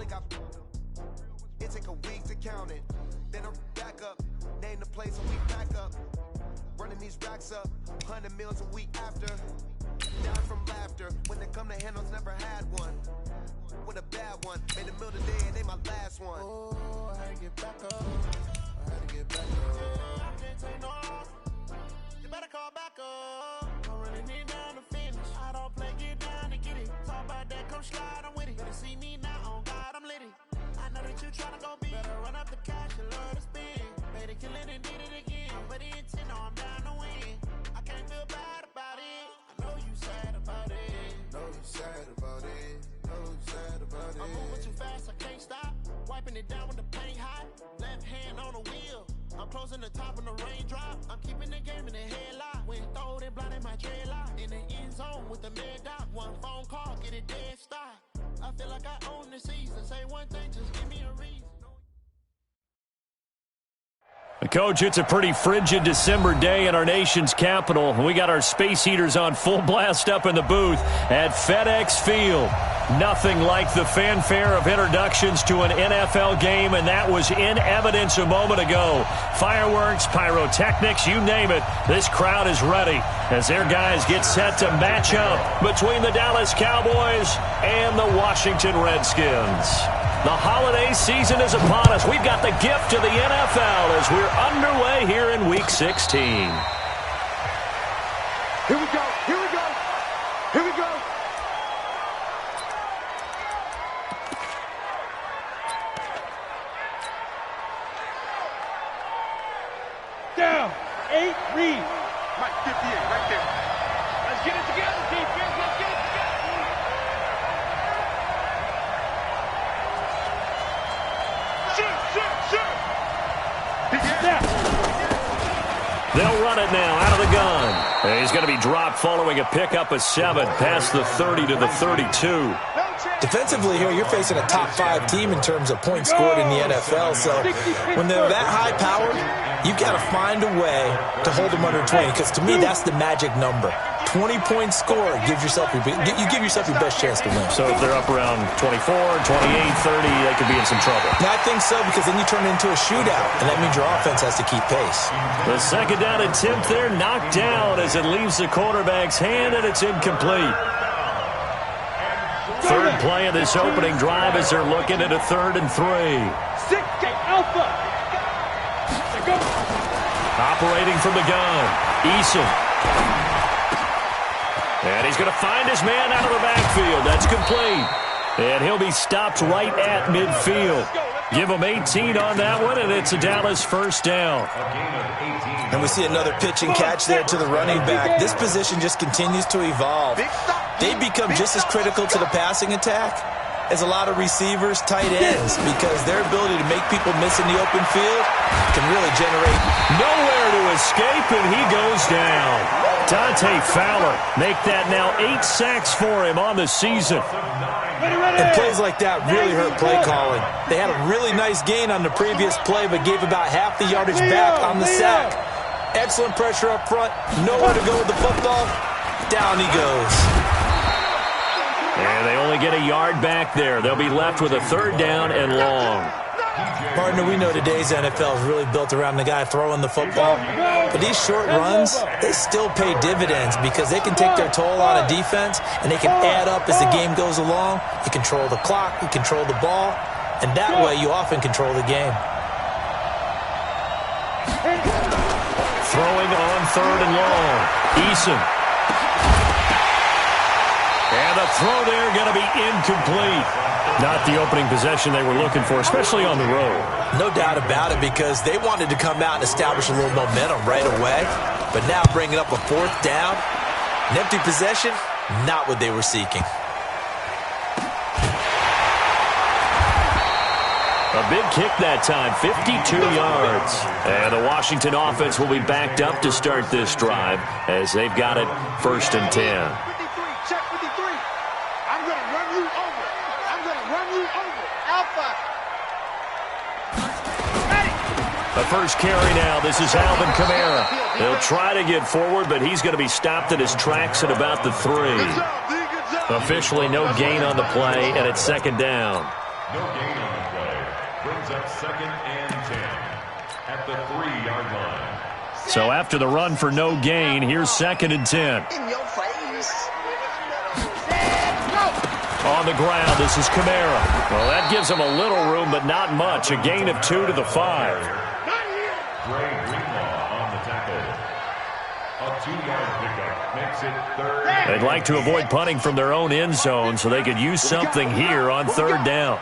think it take a week to count it. Then I'm back up, name the place and we back up. Running these racks up, 100 meals a week after. Down from laughter, when they come to handles, never had one. With a bad one, made a meal today and they my last one. Oh, I had to get back up. I had to get back up. Yeah, I can't take no off. You better call back up. I'm running it down to finish. I don't play, get down to get it. Talk about that, come slide, I'm with it. Better see me now, on God, I'm litty. I know that you tryna go big. Better run up the cash and love to spend. Made a killing and did it again. But the intent, no, I'm down to win. I can't feel bad about it. I know you sad about it. Know you sad about it. Know you sad about it. I'm moving too fast, I can't stop. Wiping it down with the paint hot. Left hand on the wheel. I'm closing the top when the raindrop. I'm keeping the game in the headlock. When throwed and blinded my dreadlock. In the end zone with the mad dot. One phone call, get it dead stop. I feel like I own the season. Say one thing, just give me a reason. Coach, it's a pretty frigid December day in our nation's capital. We got our space heaters on full blast up in the booth at FedEx Field. Nothing like the fanfare of introductions to an NFL game, and that was in evidence a moment ago. Fireworks, pyrotechnics, you name it. This crowd is ready as their guys get set to match up between the Dallas Cowboys and the Washington Redskins. The holiday season is upon us. We've got the gift of the NFL as we're underway here in Week 16. Here we go. Here we go. Here we go. Down. 8, read. Mike, 58, right there. Let's get it together, defense. Let's get it together. They'll run it now out of the gun. He's going to be dropped following a pickup of 7 past the 30 to the 32. Defensively here, you're facing a top-5 team in terms of points scored in the NFL. So when they're that high-powered, you've got to find a way to hold them under 20. Because to me, that's the magic number. 20-point score gives yourself you give yourself your best chance to win. So if they're up around 24, 28, 30, they could be in some trouble. Yeah, I think so, because then you turn it into a shootout, and that means your offense has to keep pace. The second down attempt there knocked down as it leaves the quarterback's hand, and it's incomplete. Third play of this opening drive as they're looking at a 3rd and 3. 6 to Alpha. Operating from the gun, Eason. And he's going to find his man out of the backfield. That's complete. And he'll be stopped right at midfield. Give him 18 on that one, and it's a Dallas first down. And we see another pitch and catch there to the running back. This position just continues to evolve. They become just as critical to the passing attack as a lot of receivers, tight ends, because their ability to make people miss in the open field can really generate nowhere to escape, and he goes down. Dante Fowler make that now 8 sacks for him on the season. And plays like that really hurt play calling. They had a really nice gain on the previous play, but gave about half the yardage back on the sack. Excellent pressure up front. Nowhere to go with the football. Down he goes. And they only get a yard back there. They'll be left with a 3rd down and long. Partner, we know today's NFL is really built around the guy throwing the football. But these short runs, they still pay dividends because they can take their toll on a defense, and they can add up as the game goes along. You control the clock, you control the ball, and that way you often control the game. Throwing on 3rd and long. Eason. And the throw there going to be incomplete. Not the opening possession they were looking for, especially on the road. No doubt about it, because they wanted to come out and establish a little momentum right away. But now bringing up a 4th down, an empty possession, not what they were seeking. A big kick that time, 52 yards. And the Washington offense will be backed up to start this drive as they've got it 1st and 10. The first carry now. This is Alvin Kamara. He'll try to get forward, but he's going to be stopped at his tracks at about the 3. Officially no gain on the play, and it's 2nd down. No gain on the play. Brings up 2nd and 10 at the 3-yard line. So after the run for no gain, here's 2nd and 10. In your face. On the ground, this is Kamara. Well, that gives him a little room, but not much. A gain of 2 to the 5. Dre Greenlaw on the tackle. A 2-yard pickup makes it 3rd. They'd like to avoid punting from their own end zone so they could use something here on 3rd down.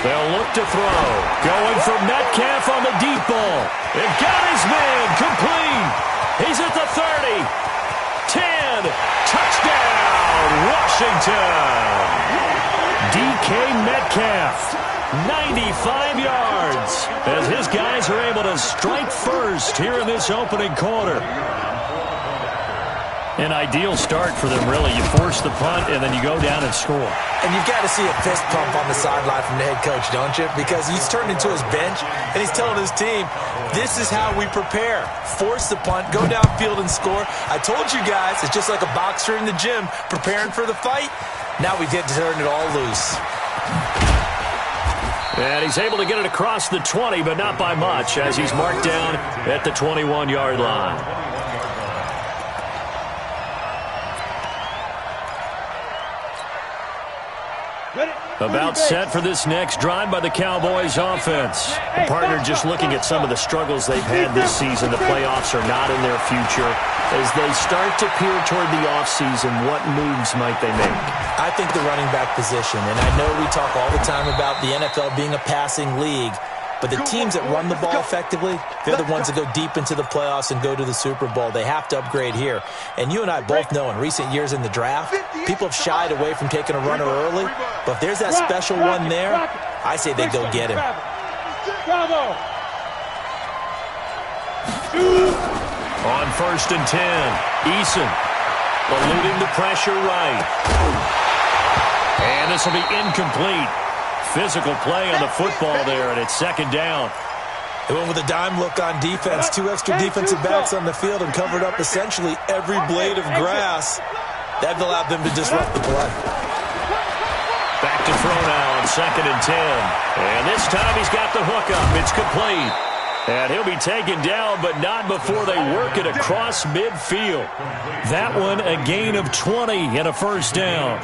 They'll look to throw. Going for Metcalf on the deep ball. It got his man complete. He's at the 30. 10. Touchdown, Washington. DK Metcalf, 95 yards, as his guys are able to strike first here in this opening quarter. An ideal start for them, really. You force the punt, and then you go down and score. And you've got to see a fist pump on the sideline from the head coach, don't you? Because he's turned into his bench, and he's telling his team, this is how we prepare. Force the punt, go downfield and score. I told you guys, it's just like a boxer in the gym preparing for the fight. Now we get to turn it all loose. And he's able to get it across the 20, but not by much, as he's marked down at the 21-yard line. About set for this next drive by the Cowboys offense. The partner just looking at some of the struggles they've had this season. The playoffs are not in their future. As they start to peer toward the offseason, what moves might they make? I think the running back position, and I know we talk all the time about the NFL being a passing league, but the teams that run the ball effectively, they're the ones that go deep into the playoffs and go to the Super Bowl. They have to upgrade here. And you and I both know in recent years in the draft, people have shied away from taking a runner early. But if there's that special one there, I say they go get him. On 1st and 10, Eason eluding the pressure right. And this will be incomplete. Physical play on the football there, and it's 2nd down. They went with a dime look on defense. 2 extra defensive backs on the field and covered up essentially every blade of grass. That allowed them to disrupt the play. Back to throw now on 2nd and 10. And this time he's got the hook up. It's complete. And he'll be taken down, but not before they work it across midfield. That one a gain of 20 and a 1st down.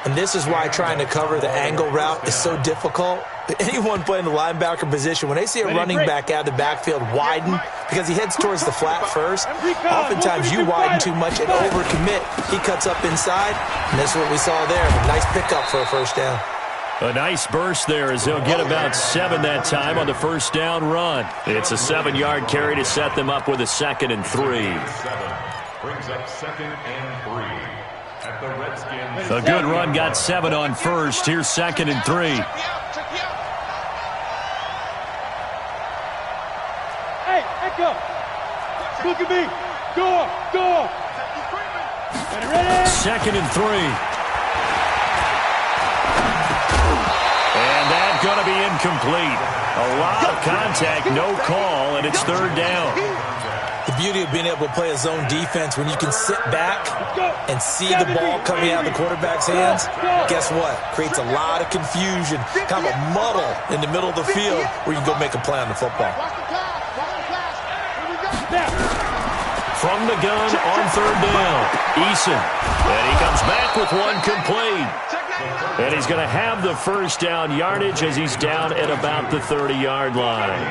And this is why trying to cover the angle route is so difficult. Anyone playing the linebacker position, when they see a running back out of the backfield widen because he heads towards the flat first, oftentimes you widen too much and overcommit. He cuts up inside, and that's what we saw there. A nice pickup for a 1st down. A nice burst there as they'll get about 7 that time on the 1st down run. It's a 7-yard carry to set them up with a 2nd and 3. Brings up 2nd and 3. At the Redskins. A good run got 7 on 1st. Here's 2nd and 3. Hey, Echo. Look at me. Go. 2nd and 3. And that's going to be incomplete. A lot of contact, no call, and it's 3rd down. The beauty of being able to play a zone defense when you can sit back and see the ball coming out of the quarterback's hands, guess what? Creates a lot of confusion, kind of a muddle in the middle of the field where you can go make a play on the football. From the gun on 3rd down, Eason. And he comes back with one complete. And he's going to have the 1st down yardage as he's down at about the 30-yard line.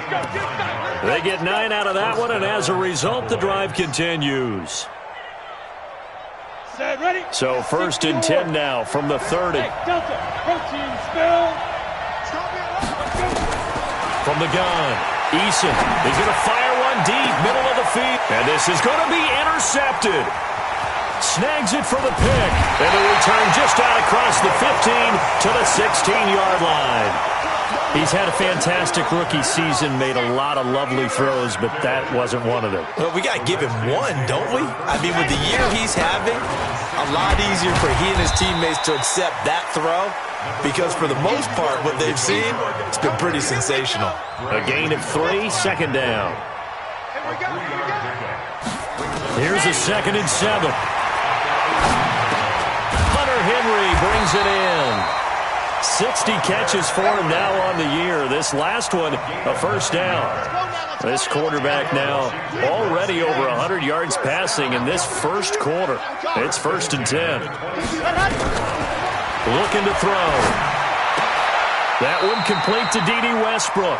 They get 9 out of that one, and as a result, the drive continues. So 1st and 10 now from the 30. From the gun, Eason. He's going to fire one deep, middle of the field. And this is going to be intercepted. Snags it for the pick. And the return just out across the 15 to the 16-yard line. He's had a fantastic rookie season, made a lot of lovely throws, but that wasn't one of them. Well, we got to give him one, don't we? I mean, with the year he's having, a lot easier for he and his teammates to accept that throw because for the most part, what they've seen, it's been pretty sensational. A gain of 3, 2nd down. Here's a 2nd and 7. brings it in. 60 catches for him now on the year. This last one, a first down. This quarterback now already over 100 yards passing in this first quarter. It's 1st and 10. Looking to throw. That one complete to D.D. Westbrook.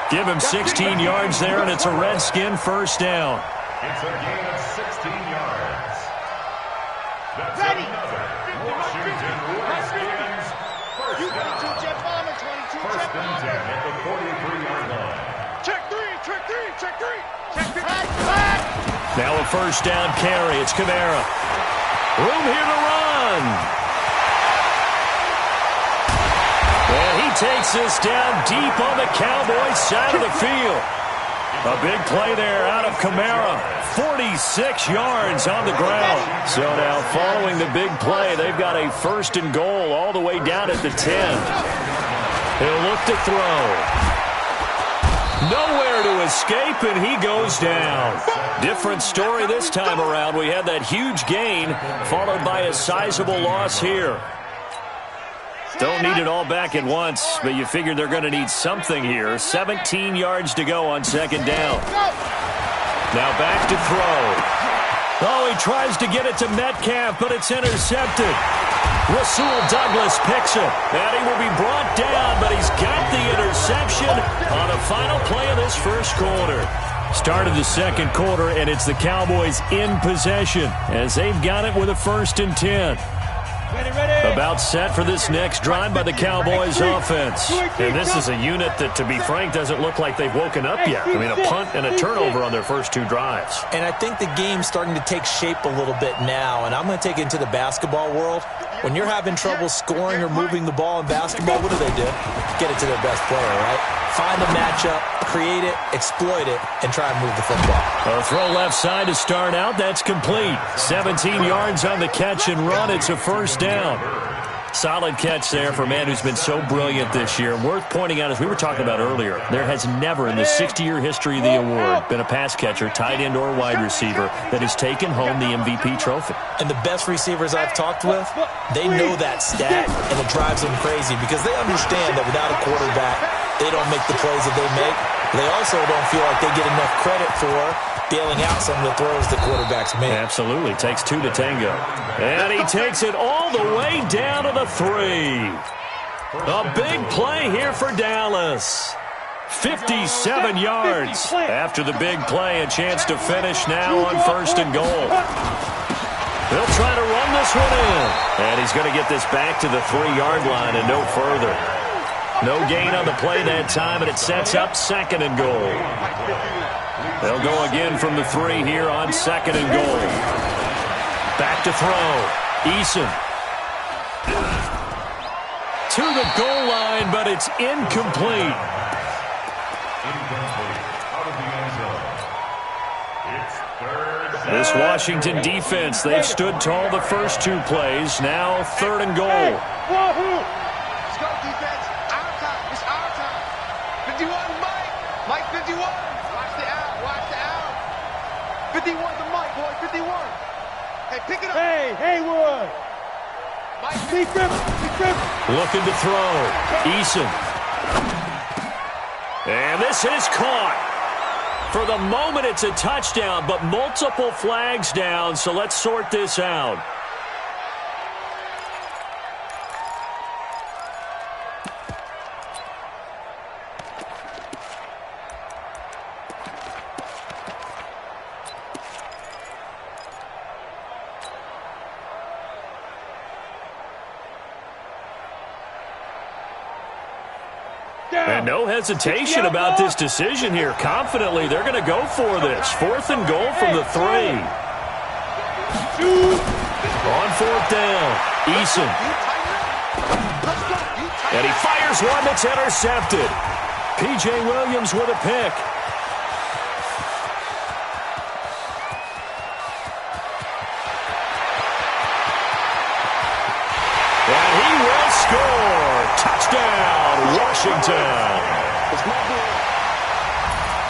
Give him 16 yards there, and it's a Redskin first down. It's a gain of 16 yards. That's another Washington Redskins first down. First and 10 at the 43-yard line. Check three, check three, check three. Check three. Now a first down carry. It's Kamara. Room here to run. And he takes this down deep on the Cowboys side of the field. A big play there out of Kamara. 46 yards on the ground. So now following the big play, they've got a 1st and goal all the way down at the 10. He'll look to throw. Nowhere to escape, and he goes down. Different story this time around. We had that huge gain, followed by a sizable loss here. Don't need it all back at once, but you figure they're going to need something here. 17 yards to go on 2nd down. Now back to throw. Oh, he tries to get it to Metcalf, but it's intercepted. Rasul Douglas picks it, and he will be brought down, but he's got the interception on the final play of this first quarter. Start of the second quarter, and it's the Cowboys in possession as they've got it with a 1st and 10. About set for this next drive by the Cowboys offense. And this is a unit that, to be frank, doesn't look like they've woken up yet. I mean, a punt and a turnover on their first 2 drives. And I think the game's starting to take shape a little bit now, and I'm going to take it into the basketball world. When you're having trouble scoring or moving the ball in basketball, what do? Get it to their best player, right? Find the matchup, create it, exploit it, and try and move the football. A throw left side to start out. That's complete. 17 yards on the catch and run. It's a first down. Solid catch there for a man who's been so brilliant this year. Worth pointing out, as we were talking about earlier, there has never in the 60-year history of the award been a pass catcher, tight end, or wide receiver that has taken home the MVP trophy. And the best receivers I've talked with, they know that stat, and it drives them crazy because they understand that without a quarterback, they don't make the plays that they make. They also don't feel like they get enough credit for bailing out some of the throws the quarterbacks make. Absolutely. Takes 2 to tango. And he takes it all the way down to the 3. A big play here for Dallas. 57 yards. After the big play, a chance to finish now on 1st and goal. They'll try to run this one in. And he's going to get this back to the 3-yard line and no further. No gain on the play that time, and it sets up 2nd and goal. They'll go again from the 3 here on 2nd and goal. Back to throw. Eason. To the goal line, but it's incomplete. This Washington defense, they've stood tall the first 2 plays. Now 3rd and goal. Let's go, defense. Our time. It's our time. 51, Mike. Mike 51. Watch the out. Watch the out. 51 to Mike, boy. 51. Hey, pick it up. Hey, Haywood. Mike, secret. Looking to throw. Eason. And this is caught. For the moment, it's a touchdown, but multiple flags down, so let's sort this out. And no hesitation about this decision here. Confidently, they're going to go for this. 4th and goal from the 3. On 4th down, Eason. And he fires one that's intercepted. P.J. Williams with a pick. And he will score. Touchdown, Washington.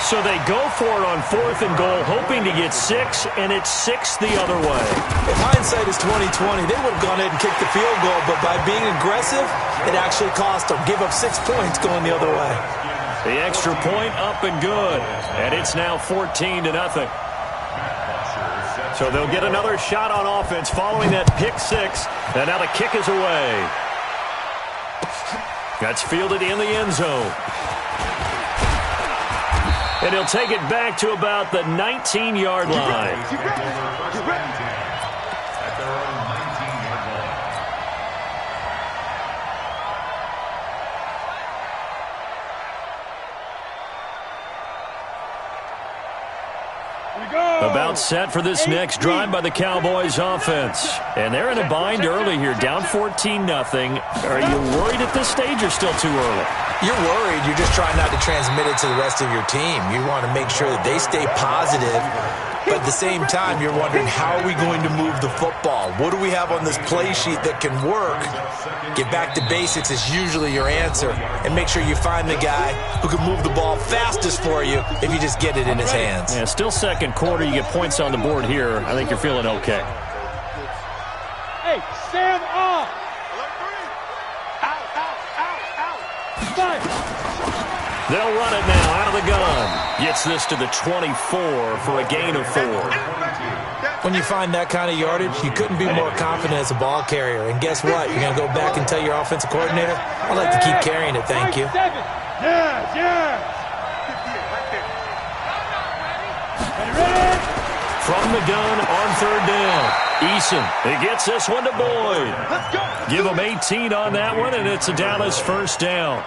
So they go for it on 4th and goal, hoping to get 6, and it's 6 the other way. If hindsight is 20/20, they would have gone ahead and kicked the field goal, but by being aggressive, it actually cost them. Give up 6 points going the other way. The extra point up and good, and it's now 14-0. So they'll get another shot on offense following that pick 6, and now the kick is away. That's fielded in the end zone. And he'll take it back to about the 19-yard line. About set for this next drive by the Cowboys offense. And they're in a bind early here, down 14-0. Are you worried at this stage or still too early? You're worried. You're just trying not to transmit it to the rest of your team. You want to make sure that they stay positive. But at the same time, you're wondering, how are we going to move the football? What do we have on this play sheet that can work? Get back to basics is usually your answer. And make sure you find the guy who can move the ball fastest for you if you just get it in his hands. Yeah, still second quarter. You get points on the board here. I think you're feeling okay. Hey, Sam off! They'll run it now out of the gun. Gets this to the 24 for a gain of 4. When you find that kind of yardage, you couldn't be more confident as a ball carrier. And guess what? You're going to go back and tell your offensive coordinator, I'd like to keep carrying it, thank you. From the gun on 3rd down. Eason, he gets this one to Boyd. Give him 18 on that one, and it's a Dallas first down.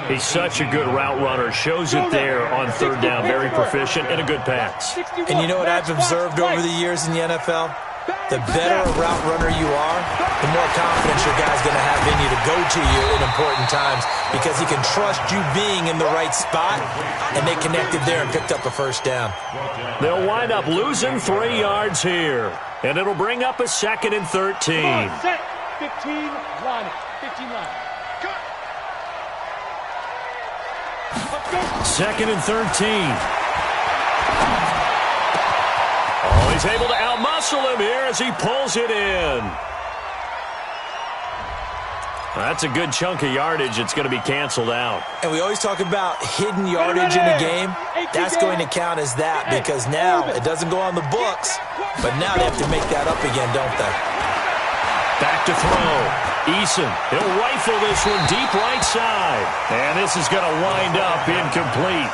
He's such a good route runner. Shows it there on 3rd down. Very proficient and a good pass. And you know what I've observed over the years in the NFL? The better a route runner you are, the more confidence your guy's going to have in you to go to you in important times, because he can trust you being in the right spot, and they connected there and picked up a first down. They'll wind up losing 3 yards here, and it'll bring up a 2nd and 13. 15 line. 15 line. 2nd and 13. Oh, he's able to outmuscle him here as he pulls it in. That's a good chunk of yardage. It's going to be canceled out. And we always talk about hidden yardage in a game. That's going to count as that, because now it doesn't go on the books, but now they have to make that up again, don't they? Back to throw. Eason, he'll rifle this one deep right side. And this is going to wind up incomplete.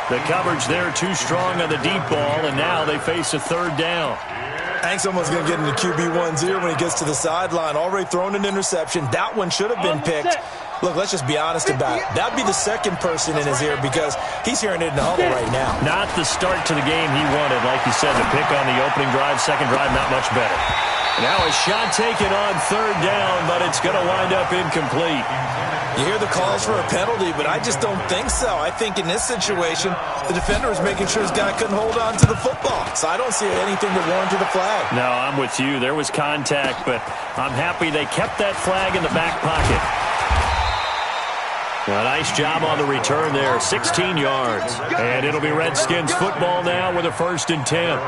The coverage there too strong on the deep ball, and now they face a 3rd down. Hank's almost going to get into QB1's ear when he gets to the sideline. Already thrown an interception. That one should have been picked. Look, let's just be honest about it. That'd be the second person in his ear, because he's hearing it in the huddle right now. Not the start to the game he wanted. Like you said, the pick on the opening drive, second drive, not much better. Now a shot taken on 3rd down, but it's going to wind up incomplete. You hear the calls for a penalty, but I just don't think so. I think in this situation, the defender was making sure his guy couldn't hold on to the football. So I don't see anything that warranted a flag. No, I'm with you. There was contact, but I'm happy they kept that flag in the back pocket. A nice job on the return there, 16 yards. And it'll be Redskins football now with a 1st and 10.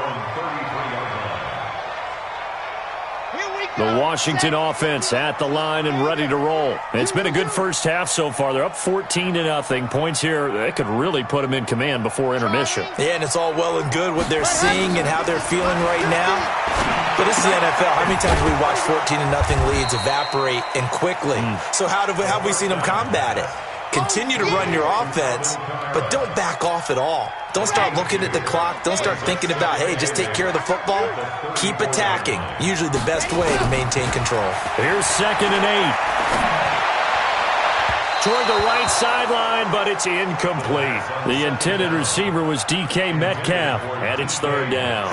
The Washington offense at the line and ready to roll. It's been a good first half so far. They're up 14-0. Points here, they could really put them in command before intermission. Yeah, and it's all well and good what they're seeing and how they're feeling right now. But this is the NFL. How many times have we watched 14-0 leads evaporate and quickly? So how have we seen them combat it? Continue to run your offense, but don't back off at all. Don't start looking at the clock. Don't start thinking about, hey, just take care of the football. Keep attacking. Usually the best way to maintain control. Here's 2nd and 8. Toward the right sideline, but it's incomplete. The intended receiver was DK Metcalf, and it's 3rd down.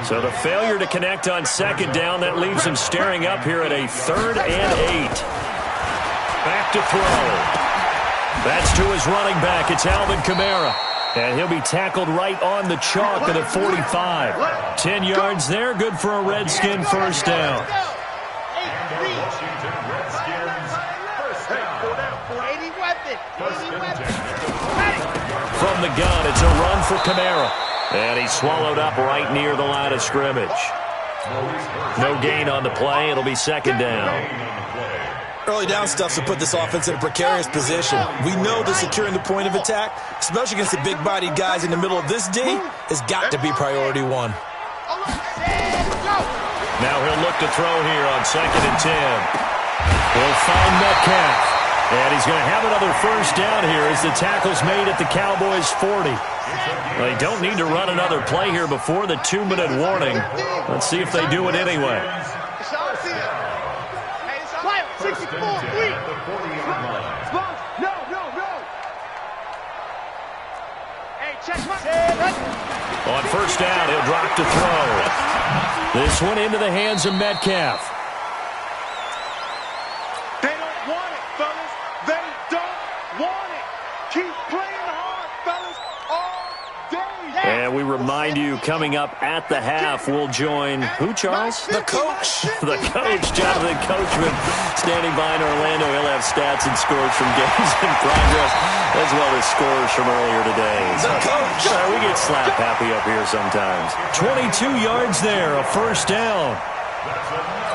So the failure to connect on 2nd down, that leaves him staring up here at a 3rd and 8. Back to throw. That's to his running back. It's Alvin Kamara. And he'll be tackled right on the chalk at the 45. 10 yards there. Good for a Redskin first down. from the gun. It's a run for Kamara. And he's swallowed up right near the line of scrimmage. No gain on the play. It'll be second down. Early down stuff to put this offense in a precarious position. We know that securing the point of attack, especially against the big-bodied guys in the middle of this D, has got to be priority one. Now he'll look to throw here on 2nd and 10. He'll find Metcalf. And he's going to have another first down here as the tackle's made at the Cowboys' 40. They don't need to run another play here before the 2-minute warning. Let's see if they do it anyway. On first down, he'll drop to throw. This one into the hands of Metcalf. They don't want it, fellas. They don't want it. Keep playing hard, fellas, all day. And we remind you, coming up at the half, we'll join who, Charles? The coach. The coach, Jonathan Coachman, standing by in Orlando. He'll have stats and scores from games in progress, as well as scores from earlier today. The coach. We get slap happy up here sometimes. 22 yards there, a first down.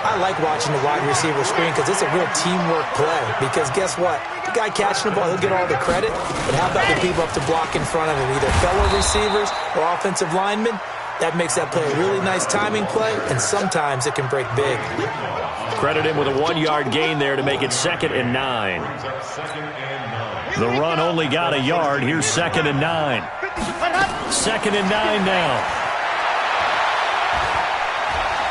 I like watching the wide receiver screen because it's a real teamwork play. Because guess what? The guy catching the ball, he'll get all the credit. But how about the people up to block in front of him, either fellow receivers or offensive linemen? That makes that play a really nice timing play, and sometimes it can break big. Credit him with a 1-yard gain there to make it 2nd and 9. The run only got a yard. Here's 2nd and 9. 2nd and 9 now.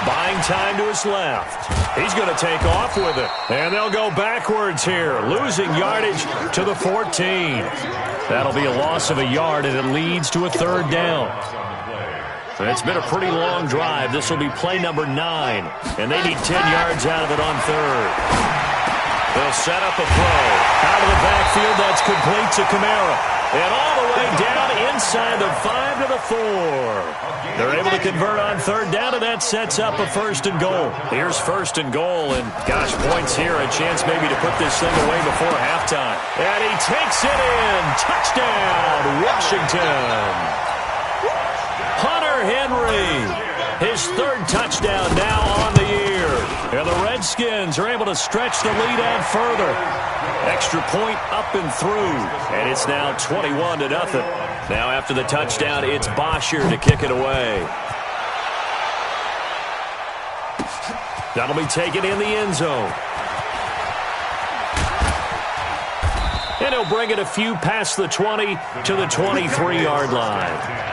Buying time to his left. He's going to take off with it. And they'll go backwards here, losing yardage to the 14. That'll be a loss of a yard, and it leads to a 3rd down. It's been a pretty long drive. This will be play number 9, and they need 10 yards out of it on 3rd. They'll set up a throw. Out of the backfield, that's complete to Kamara. And all the way down inside the 5 to the 4. They're able to convert on 3rd down, and that sets up a 1st and goal. Here's 1st and goal, and gosh, points here. A chance maybe to put this thing away before halftime. And he takes it in. Touchdown, Washington. Hunter Henry, his 3rd touchdown now on the year. And the Redskins are able to stretch the lead out further. Extra point up and through. And it's now 21-0. Now after the touchdown, it's Bosher to kick it away. That'll be taken in the end zone. And he'll bring it a few past the 20 to the 23-yard line.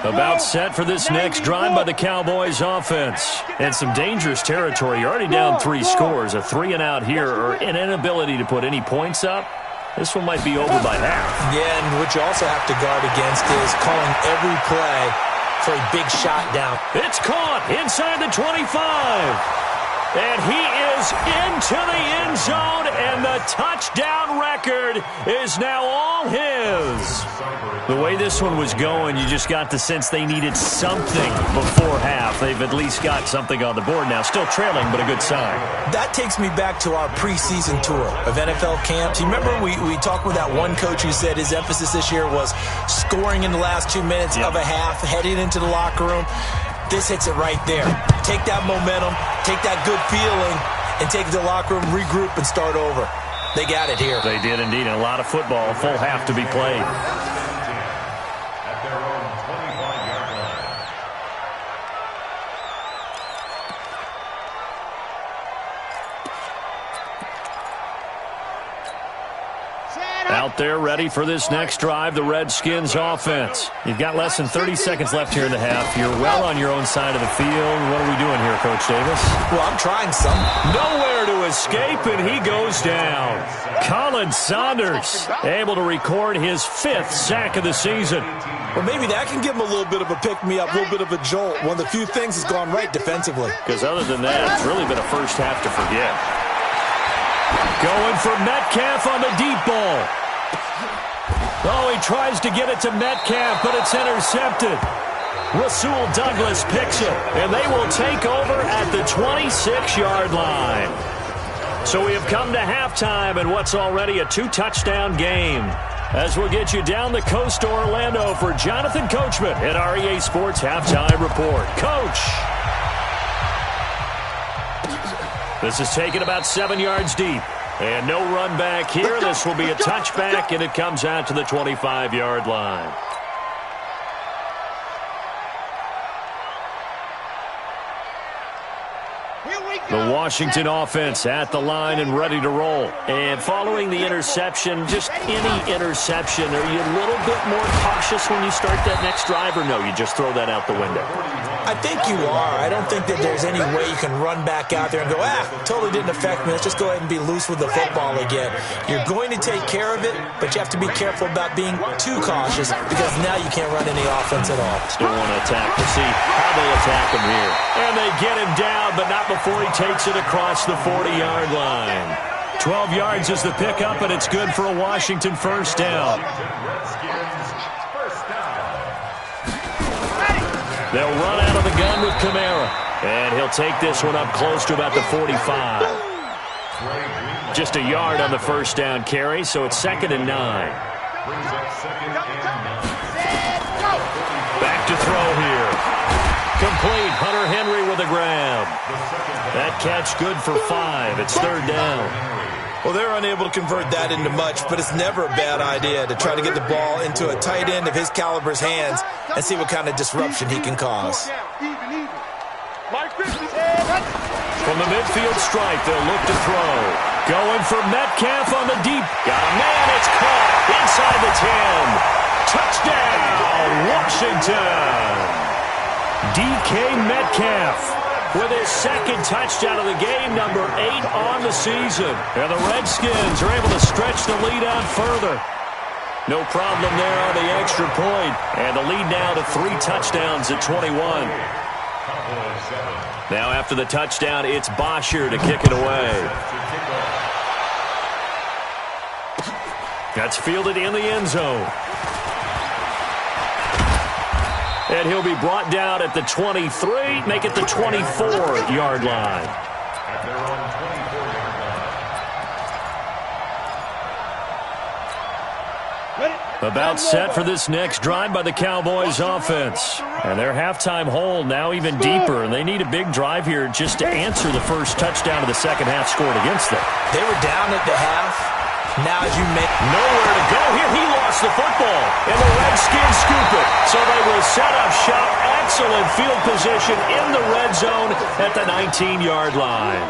About set for this next drive by the Cowboys offense. And some dangerous territory. You're already down 3 scores. A 3-and-out here, or an inability to put any points up. This one might be over by half. Yeah, and what you also have to guard against is calling every play for a big shot down. It's caught inside the 25. And he is into the end zone, and the touchdown record is now all his. The way this one was going, you just got the sense they needed something before half. They've at least got something on the board now. Still trailing, but a good sign. That takes me back to our preseason tour of NFL camps. You remember we talked with that one coach who said his emphasis this year was scoring in the last 2 minutes of a half, heading into the locker room. This hits it right there. Take that momentum, take that good feeling, and take it to the locker room, regroup, and start over. They got it here. They did indeed. And a lot of football, full half to be played. At their own 25-yard line. Out there ready for this next drive, the Redskins offense. You've got less than 30 seconds left here in the half. You're well on your own side of the field. What are we doing here, Coach Davis? Well, I'm trying some. Nowhere to escape, and he goes down. Colin Saunders able to record his 5th sack of the season. Well, maybe that can give him a little bit of a pick-me-up, a little bit of a jolt. One of the few things that's gone right defensively. Because other than that, it's really been a first half to forget. Going for Metcalf on the deep ball. Oh, he tries to get it to Metcalf, but it's intercepted. Rasul Douglas picks it, and they will take over at the 26-yard line. So we have come to halftime in what's already a 2-touchdown game. As we'll get you down the coast to Orlando for Jonathan Coachman at REA Sports Halftime Report. Coach! This is taken about 7 yards deep. And no run back here. This will be a touchback, and it comes out to the 25-yard line. The Washington offense at the line and ready to roll. And following the interception, just any interception, are you a little bit more cautious when you start that next drive, or no, you just throw that out the window? I think you are. I don't think that there's any way you can run back out there and go, totally didn't affect me. Let's just go ahead and be loose with the football again. You're going to take care of it, but you have to be careful about being too cautious because now you can't run any offense at all. Still want to attack. We'll see how they attack him here. And they get him down, but not before he takes it across the 40-yard line. 12 yards is the pickup, and it's good for a Washington first down. They'll run out of the gun with Kamara, and he'll take this one up close to about the 45. Just a yard on the first down carry, so it's 2nd and 9. Back to throw here. Complete. Hunter Henry with a grab. That catch good for 5. It's 3rd down. Well, they're unable to convert that into much, but it's never a bad idea to try to get the ball into a tight end of his caliber's hands and see what kind of disruption he can cause. From the midfield stripe, they'll look to throw. Going for Metcalf on the deep. Got a man. It's caught inside the 10. Touchdown, Washington. DK Metcalf with his 2nd touchdown of the game, number 8 on the season. And the Redskins are able to stretch the lead out further. No problem there on the extra point. And the lead now to 3 touchdowns at 21. Now after the touchdown, it's Bosher to kick it away. That's fielded in the end zone. And he'll be brought down at the 23, make it the 24-yard line. About set for this next drive by the Cowboys offense. And their halftime hole now even deeper, and they need a big drive here just to answer the first touchdown of the second half scored against them. They were down at the half. Now as you make nowhere to go here, he lost the football, and the Redskins scoop it. So they will set up shop. Excellent field position in the red zone at the 19-yard line.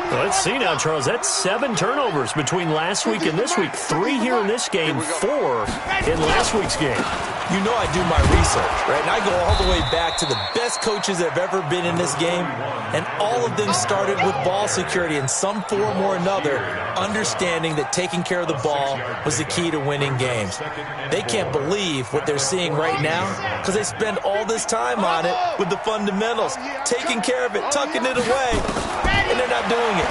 Well, let's see now, Charles. That's 7 turnovers between last week and this week. 3 here in this game, 4 in last week's game. You know I do my research, right? And I go all the way back to the best coaches that have ever been in this game, and all of them started with ball security in some form or another, understanding that taking care of the ball was the key to winning games. They can't believe what they're seeing right now because they spend all this time on it with the fundamentals, taking care of it, tucking it away, and they're not doing it.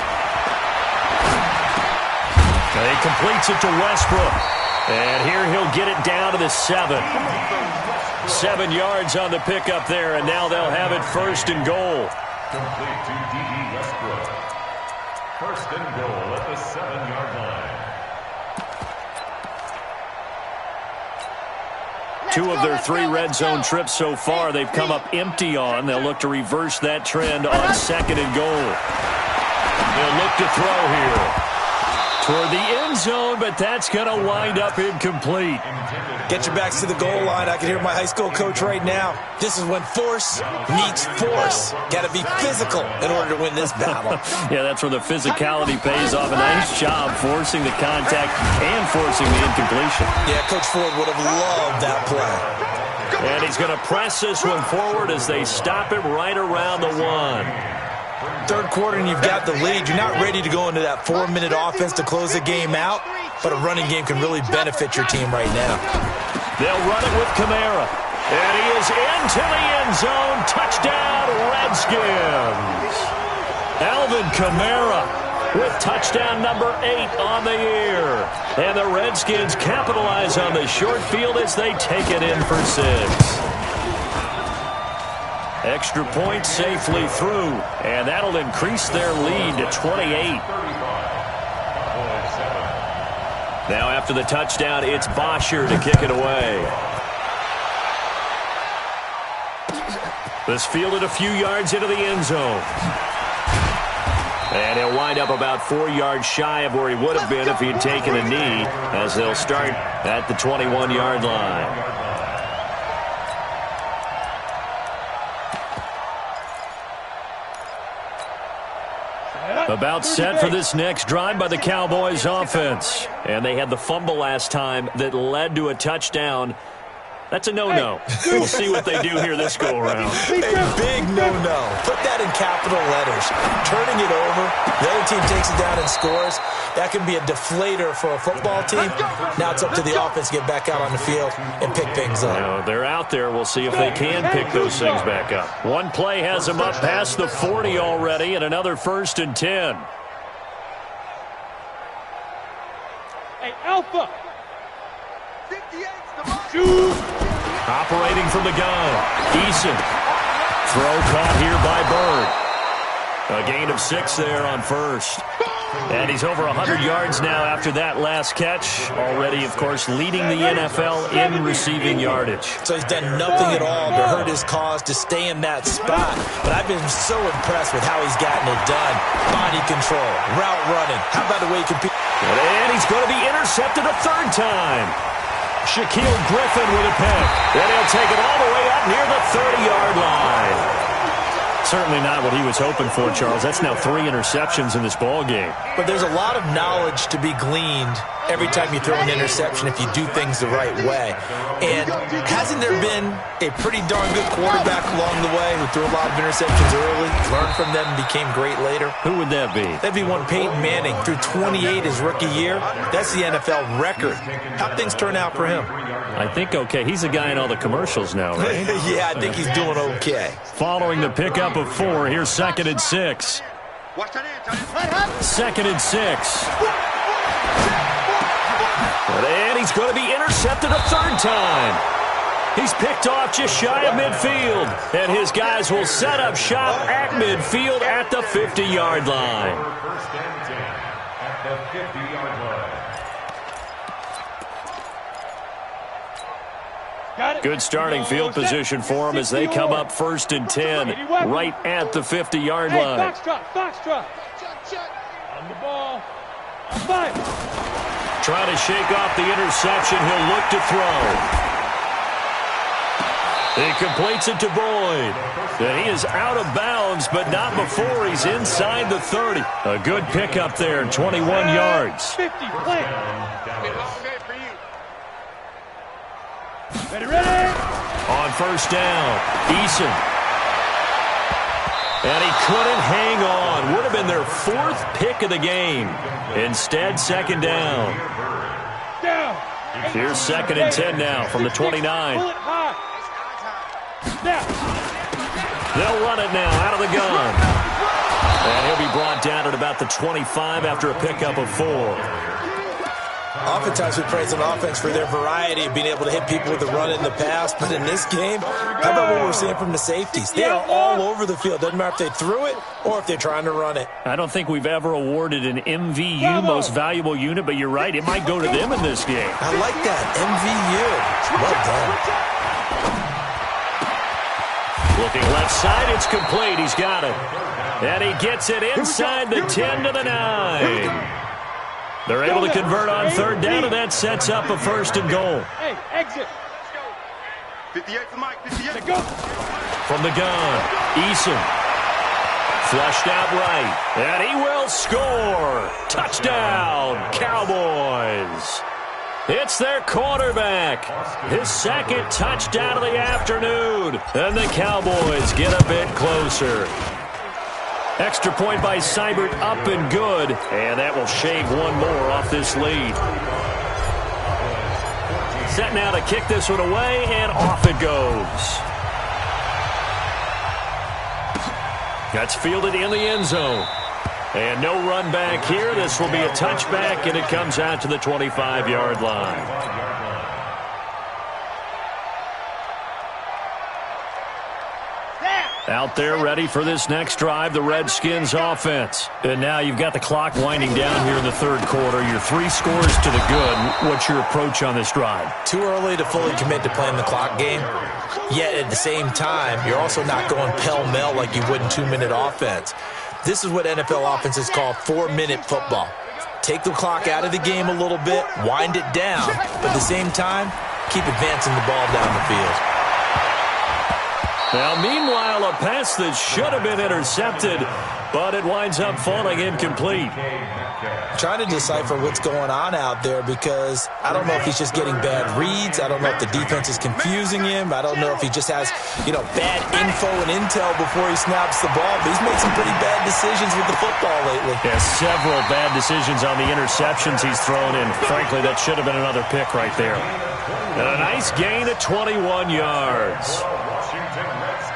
He completes it to Westbrook. And here he'll get it down to the 7. 7 yards on the pickup there, and now they'll have it 1st and goal. Complete to D.D. Westbrook. 1st and goal at the 7-yard line. 2 of their 3 red zone trips so far they've come up empty on. They'll look to reverse that trend on 2nd and goal. They'll look to throw here. Toward the end zone, but that's going to wind up incomplete. Get your backs to the goal line. I can hear my high school coach right now. This is when force meets force. Got to be physical in order to win this battle. Yeah, that's where the physicality pays off. A nice job forcing the contact and forcing the incompletion. Yeah, Coach Ford would have loved that play. And he's going to press this one forward as they stop him right around the 1. 3rd quarter and you've got the lead. You're not ready to go into that 4-minute offense to close the game out, but a running game can really benefit your team right now. They'll run it with Kamara. And he is into the end zone. Touchdown, Redskins. Alvin Kamara with touchdown number 8 on the year. And the Redskins capitalize on the short field as they take it in for 6. Extra point safely through, and that'll increase their lead to 28. Now after the touchdown, it's Bosher to kick it away. This fielded a few yards into the end zone. And he'll wind up about 4 yards shy of where he would have been if he'd taken a knee, as they'll start at the 21-yard line. About set for this next drive by the Cowboys offense. And they had the fumble last time that led to a touchdown. That's a no-no. We'll see what they do here this go-around. A big no-no. Put that in capital letters. Turning it over, the other team takes it down and scores. That can be a deflator for a football team. Now it's up to the offense to get back out on the field and pick things up. Now, they're out there. We'll see if they can pick those things back up. One play has them up past the 40 already, and another 1st and 10. Hey, Alpha! Operating from the gun, Eason. Throw caught here by Bird. A gain of 6 there on first. And he's over 100 yards now after that last catch. Already, of course, leading the NFL in receiving yardage. So he's done nothing at all to hurt his cause to stay in that spot. But I've been so impressed with how he's gotten it done. Body control, route running. How about the way he competes? And he's going to be intercepted a 3rd time. Shaquille Griffin with a pick. Then he'll take it all the way up near the 30-yard line. Certainly not what he was hoping for, Charles. That's now 3 interceptions in this ball game. But there's a lot of knowledge to be gleaned every time you throw an interception if you do things the right way. And hasn't there been a pretty darn good quarterback along the way who threw a lot of interceptions early, learned from them, and became great later? Who would that be? That'd be one Peyton Manning. Threw 28 his rookie year. That's the NFL record. How'd things turn out for him? I think okay. He's a guy in all the commercials now, right? Yeah, I think he's doing okay. Following the pickup of 4, here's 2nd and 6. 2nd and 6. And he's going to be intercepted a 3rd time. He's picked off just shy of midfield. And his guys will set up shop at midfield at the 50-yard line. 1st and 10 at the 50-yard line. Good starting field position for them as they come up 1st and 10 right at the 50-yard line. Foxtrot. On the ball. 5. Trying to shake off the interception. He'll look to throw. He completes it to Boyd. And he is out of bounds, but not before he's inside the 30. A good pickup there, 21 yards. 50, play. Ready? On 1st down, Eason. And he couldn't hang on. Would have been their 4th pick of the game. Instead, 2nd down. Here's 2nd and 10 now from the 29. They'll run it now out of the gun. And he'll be brought down at about the 25 after a pickup of 4. Oftentimes we praise an offense for their variety of being able to hit people with the run in the pass. But in this game, how about what we're seeing from the safeties? They are all over the field. Doesn't matter if they threw it or if they're trying to run it. I don't think we've ever awarded an MVU, most valuable unit, but you're right. It might go to them in this game. I like that. MVU. Well done. Looking left side, it's complete. He's got it. And he gets it inside the 10 to the 9. They're able to convert on 3rd down, and that sets up a 1st and goal. Hey, exit. 58 for Mike, 58. Go. From the gun, Eason. Flushed out right, and he will score. Touchdown, Cowboys. It's their quarterback. His 2nd touchdown of the afternoon. And the Cowboys get a bit closer. Extra point by Seibert, up and good. And that will shave one more off this lead. Set now to kick this one away, and off it goes. That's fielded in the end zone. And no run back here. This will be a touchback, and it comes out to the 25-yard line. Out there ready for this next drive, the Redskins offense. And now you've got the clock winding down here in the third quarter. You're 3 scores to the good. What's your approach on this drive? Too early to fully commit to playing the clock game. Yet at the same time, you're also not going pell-mell like you would in 2-minute offense. This is what NFL offenses call 4-minute football. Take the clock out of the game a little bit, wind it down, but at the same time, keep advancing the ball down the field. Now, meanwhile, a pass that should have been intercepted, but it winds up falling incomplete. Trying to decipher what's going on out there because I don't know if he's just getting bad reads. I don't know if the defense is confusing him. I don't know if he just has, bad info and intel before he snaps the ball. But he's made some pretty bad decisions with the football lately. Yeah, several bad decisions on the interceptions he's thrown in. Frankly, that should have been another pick right there. And a nice gain of 21 yards.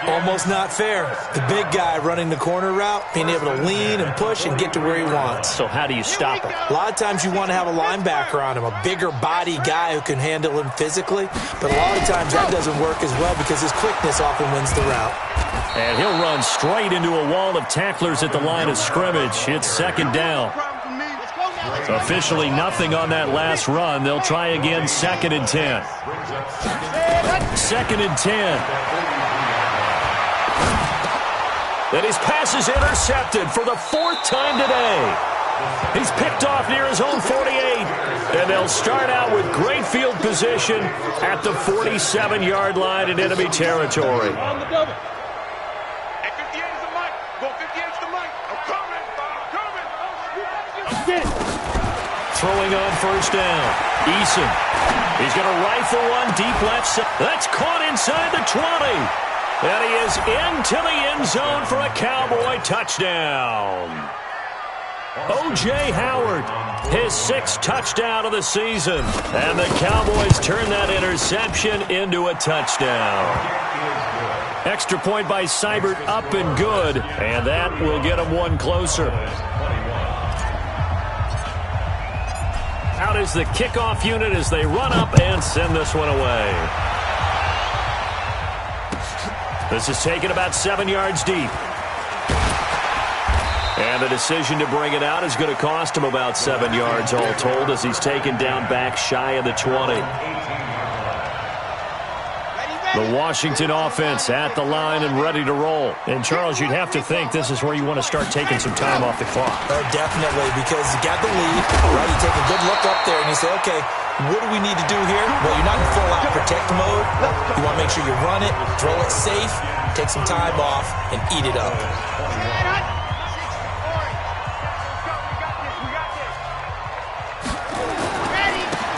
Almost not fair. The big guy running the corner route, being able to lean and push and get to where he wants. So how do you stop him? A lot of times you want to have a linebacker on him, a bigger body guy who can handle him physically. But a lot of times that doesn't work as well because his quickness often wins the route. And he'll run straight into a wall of tacklers at the line of scrimmage. It's second down. Officially nothing on that last run. They'll try again, 2nd and 10. 2nd and 10. And his pass is intercepted for the 4th time today. He's picked off near his own 48. And they'll start out with great field position at the 47-yard line in enemy territory. On the double. At 58 is the mic. Go 58 is the mic. I'm coming. Get it. Throwing on first down. Eason. He's going to rifle one deep left side. That's caught inside the 20. And he is into the end zone for a Cowboy touchdown. O.J. Howard, his 6th touchdown of the season. And the Cowboys turn that interception into a touchdown. Extra point by Seibert, up and good. And that will get him one closer. Out is the kickoff unit as they run up and send this one away. This is taken about 7 yards deep. And the decision to bring it out is going to cost him about 7 yards all told as he's taken down back shy of the 20. The Washington offense at the line and ready to roll. And, Charles, you'd have to think this is where you want to start taking some time off the clock. Definitely, because you got the lead, right? You take a good look up there and you say, okay, what do we need to do here? Well, you're not in full-out protect mode. You want to make sure you run it, throw it safe, take some time off, and eat it up.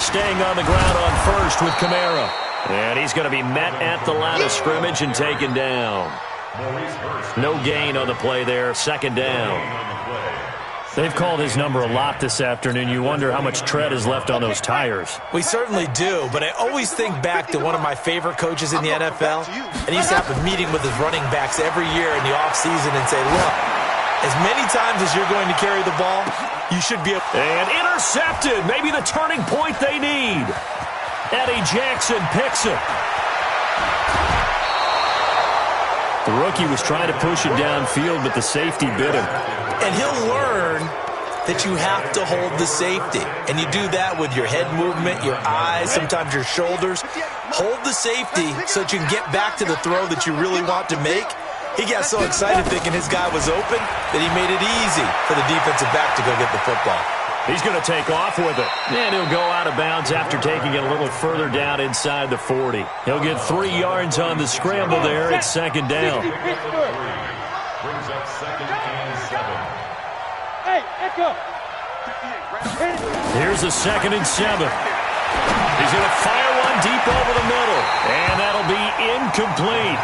Staying on the ground on first with Kamara. And he's going to be met at the line of scrimmage and taken down. No gain on the play there. 2nd down. They've called his number a lot this afternoon. You wonder how much tread is left on those tires. We certainly do, but I always think back to one of my favorite coaches in the NFL, and he used to have a meeting with his running backs every year in the offseason and say, look, as many times as you're going to carry the ball, you should be able... And intercepted. Maybe the turning point they need. Eddie Jackson picks it. The rookie was trying to push it downfield, but the safety bit him. And he'll learn that you have to hold the safety. And you do that with your head movement, your eyes, sometimes your shoulders. Hold the safety so that you can get back to the throw that you really want to make. He got so excited thinking his guy was open that he made it easy for the defensive back to go get the football. He's going to take off with it. And he'll go out of bounds after taking it a little further down inside the 40. He'll get 3 yards on the scramble there at 2nd down. Brings up 2nd and 7. Hey, Echo. Here's a 2nd and 7. He's going to fire one deep over the middle. And that'll be incomplete.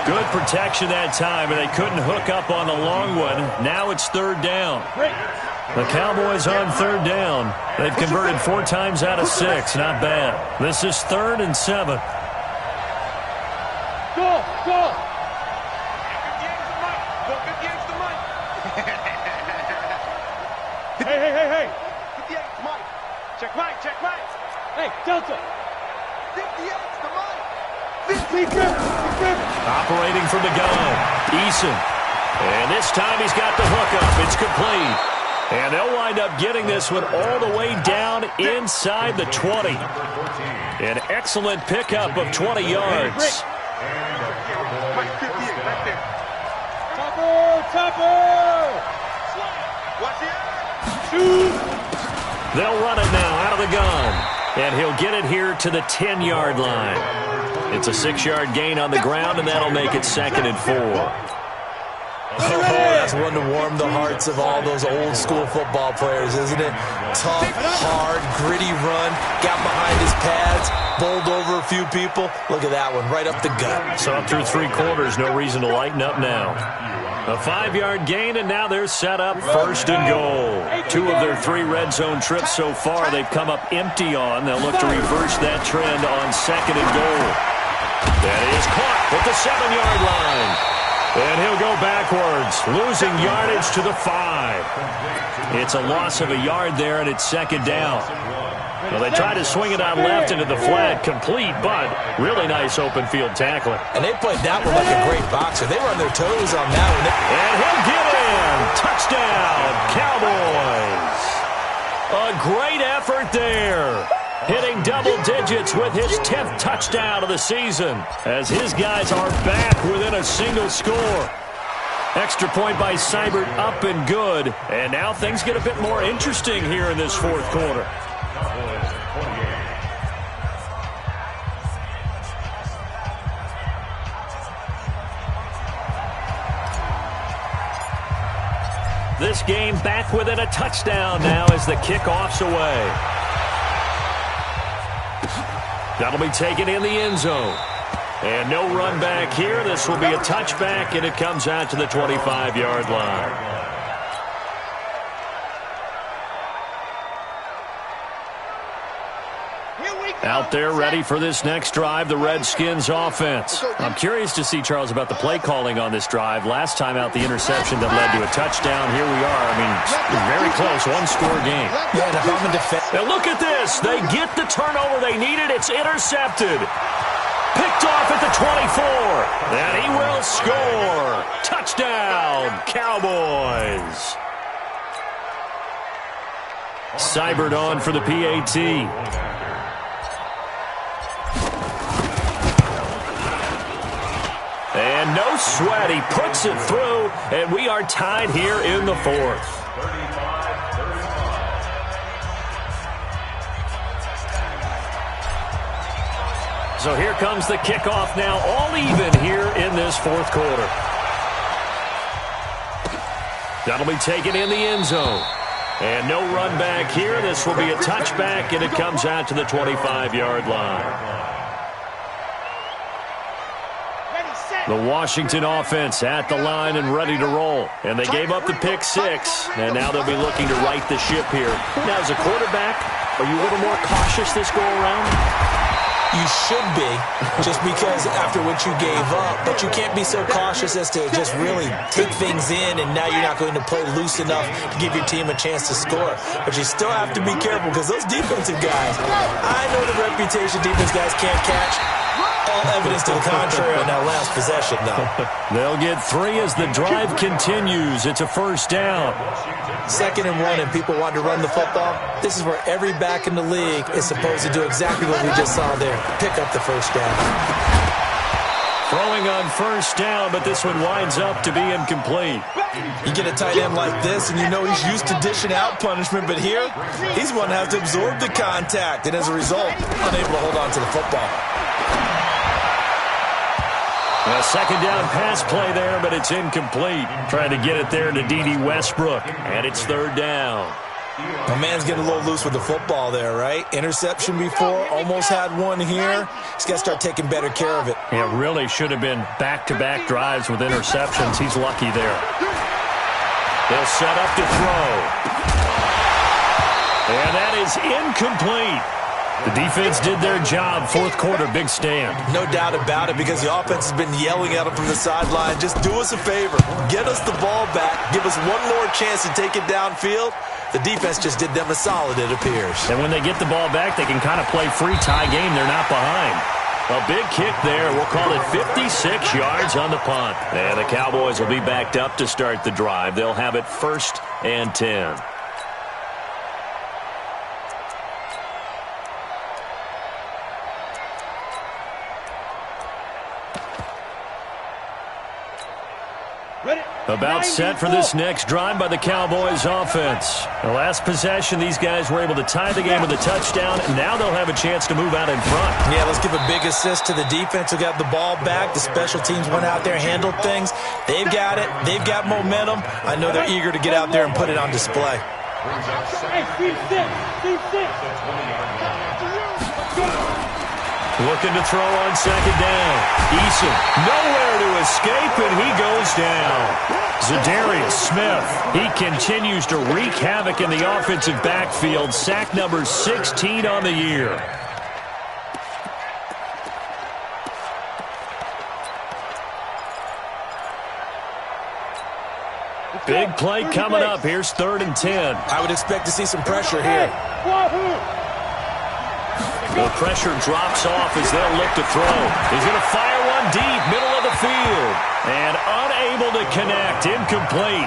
Good protection that time, and they couldn't hook up on the long one. Now it's 3rd down. The Cowboys on 3rd down. They've converted 4 times out of 6. Not bad. This is 3rd and 7. Go, go. 58 is the mic. Go 58 is the mic. Hey. 58 is the mic. Check mic. Hey, Delta. 58 is the mic. Operating from the gun, Eason. And this time he's got the hook up. It's complete. And they'll wind up getting this one all the way down inside the 20. An excellent pickup of 20 yards. Topper! They'll run it now out of the gun. And he'll get it here to the 10-yard line. It's a 6-yard gain on the ground, and that'll make it 2nd and 4. Oh, that's one to warm the hearts of all those old-school football players, isn't it? Tough, hard, gritty run, got behind his pads, bowled over a few people. Look at that one, right up the gut. So up through 3 quarters, no reason to lighten up now. A 5-yard gain, and now they're set up 1st and goal. 2 of their 3 red zone trips so far they've come up empty on. They'll look to reverse that trend on 2nd and goal. That is caught at the 7-yard line. And he'll go backwards, losing yardage to the 5. It's a loss of a yard there, and it's 2nd down. Well, they tried to swing it out left into the flat, complete, but really nice open field tackling. And they played that one like a great boxer. They were on their toes on that one. And he'll get in. Touchdown, Cowboys. A great effort there. Hitting double digits with his 10th touchdown of the season as his guys are back within a single score. Extra point by Seibert up and good. And now things get a bit more interesting here in this 4th quarter. This game back within a touchdown now as the kickoff's away. That'll be taken in the end zone. And no run back here. This will be a touchback, and it comes out to the 25-yard line. Out there ready for this next drive, the Redskins offense. I'm curious to see, Charles, about the play calling on this drive. Last time out, the interception that led to a touchdown. Here we are. I mean, very close, one-score game. Yeah, and if I'm a defense. And look at this. They get the turnover they needed. It's intercepted. Picked off at the 24. And he will score. Touchdown, Cowboys. Seibert on for the PAT. And no sweat, he puts it through, and we are tied here in the 4th. So here comes the kickoff now, all even here in this 4th quarter. That'll be taken in the end zone. And no run back here. This will be a touchback, and it comes out to the 25-yard line. The Washington offense at the line and ready to roll. And they gave up the pick 6, and now they'll be looking to right the ship here. Now, as a quarterback, are you a little more cautious this go-around? You should be, just because after what you gave up, but you can't be so cautious as to just really take things in, and now you're not going to play loose enough to give your team a chance to score. But you still have to be careful because those defensive guys, I know the reputation defense guys can't catch. All evidence to the contrary on that last possession, though. They'll get 3 as the drive continues. It's a 1st down. 2nd and 1, and people want to run the football. This is where every back in the league is supposed to do exactly what we just saw there. Pick up the 1st down. Throwing on 1st down, but this one winds up to be incomplete. You get a tight end like this, and you know he's used to dishing out punishment, but here, he's one that has to absorb the contact, and as a result, unable to hold on to the football. A 2nd down pass play there, but it's incomplete. Trying to get it there to D.D. Westbrook, and it's 3rd down. My man's getting a little loose with the football there, right? Interception before, almost had one here. He's got to start taking better care of it. It really should have been back-to-back drives with interceptions. He's lucky there. They'll set up to throw. And that is incomplete. The defense did their job. 4th quarter, big stand. No doubt about it, because the offense has been yelling at them from the sideline. Just do us a favor. Get us the ball back. Give us one more chance to take it downfield. The defense just did them a solid, it appears. And when they get the ball back, they can kind of play free tie game. They're not behind. A big kick there. We'll call it 56 yards on the punt. And the Cowboys will be backed up to start the drive. They'll have it 1st and 10. About set for this next drive by the Cowboys offense. The last possession, these guys were able to tie the game with a touchdown, and now they'll have a chance to move out in front. Yeah, let's give a big assist to the defense who got the ball back. The special teams went out there, handled things. They've got it. They've got momentum. I know they're eager to get out there and put it on display. Hey, team six. Looking to throw on 2nd down. Eason nowhere to escape, and he goes down. Zadarius Smith, he continues to wreak havoc in the offensive backfield. Sack number 16 on the year. Big play coming up. Here's 3rd and 10. I would expect to see some pressure here. The pressure drops off as they'll look to throw. He's going to fire one deep, middle of the field. And unable to connect, incomplete.